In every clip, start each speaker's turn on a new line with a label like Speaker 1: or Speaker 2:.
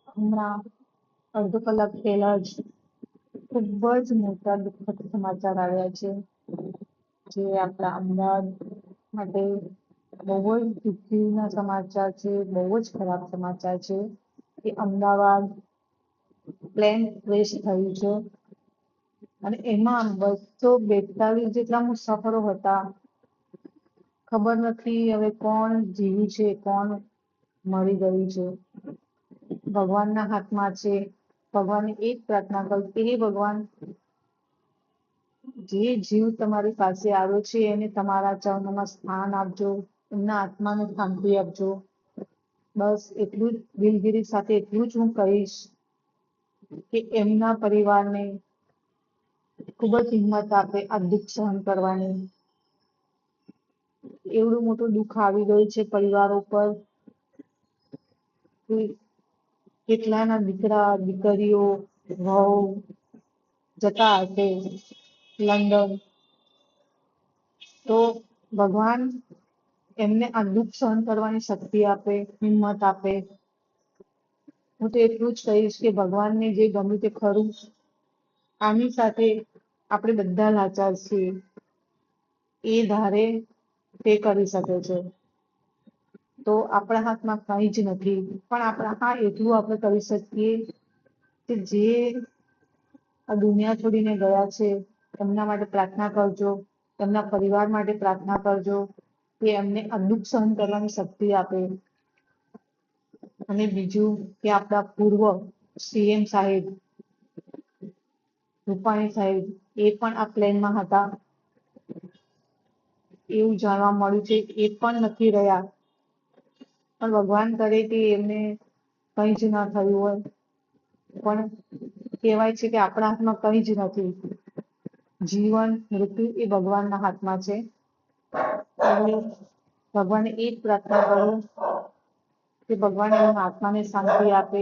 Speaker 1: હમણાં અડધો કલાક પહેલા જ ખૂબ જ મોટા દુઃખદ સમાચાર આવ્યા છે, જે આપણા અમદાવાદ માટે બહુ જ દુઃખીના સમાચાર છે, બહુ જ ખરાબ સમાચાર છે કે અમદાવાદ પ્લેન ક્રેશ થયું છે અને એમાં 242 જેટલા મુસાફરો હતા. ખબર નથી હવે કોણ જીવ્યું છે, કોણ મરી ગયું છે. ભગવાનના હાથમાં છે. ભગવાનને એક પ્રાર્થના કરું કે હે ભગવાન, જે જીવ તમારી પાસે આવ્યો છે એને તમારા ચરણોમાં સ્થાન આપજો, એમના આત્માને શાંતિ આપજો. બસ એટલું જ દિલગીરી સાથે એટલું જ હું કહીશ કે એમના પરિવારને ખૂબ જ હિંમત આપે આ દુઃખ સહન કરવાની. એવડું મોટું દુઃખ આવી ગયું છે પરિવારો પર. કેટલાના દીકરા દીકરીઓ વહુ જતા હશે લંડન. તો ભગવાન એમને આ દુઃખ સહન કરવાની શક્તિ આપે, હિંમત આપે. હું તો એટલું જ કહીશ કે ભગવાનને જે ગમ્યું તે ખરું. આની સાથે આપણે બધા લાચાર છીએ. એ ધારે તે કરી શકે છે. તો આપણા હાથમાં કંઈ જ નથી, પણ હા એટલું આપણે કરી શકીએ કે જે આ દુનિયા છોડીને ગયા છે એમના માટે પ્રાર્થના કરજો, એમના પરિવાર માટે પ્રાર્થના કરજો કે એમને આ દુઃખ સહન કરવાની શક્તિ આપે. અને બીજું કે આપણા પૂર્વ સીએમ સાહેબ રૂપાણી સાહેબ એ પણ આ પ્લેનમાં હતા એવું જાણવા મળ્યું છે. એ પણ નથી રહ્યા, પણ ભગવાન કરે કે એમને કંઈ જ ના થયું હોય. પણ કહેવાય છે કે આપણા હાથમાં કંઈ જ નથી. જીવન મૃત્યુ એ ભગવાનના હાથમાં છે. એટલે ભગવાનને એ જ પ્રાર્થના કરો કે ભગવાન એમના આત્માને શાંતિ આપે,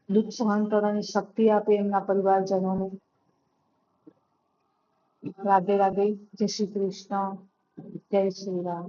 Speaker 1: દુઃખ સહન કરવાની શક્તિ આપે એમના પરિવારજનોને. રાધે રાધે. જય શ્રી કૃષ્ણ. જય શ્રી રામ.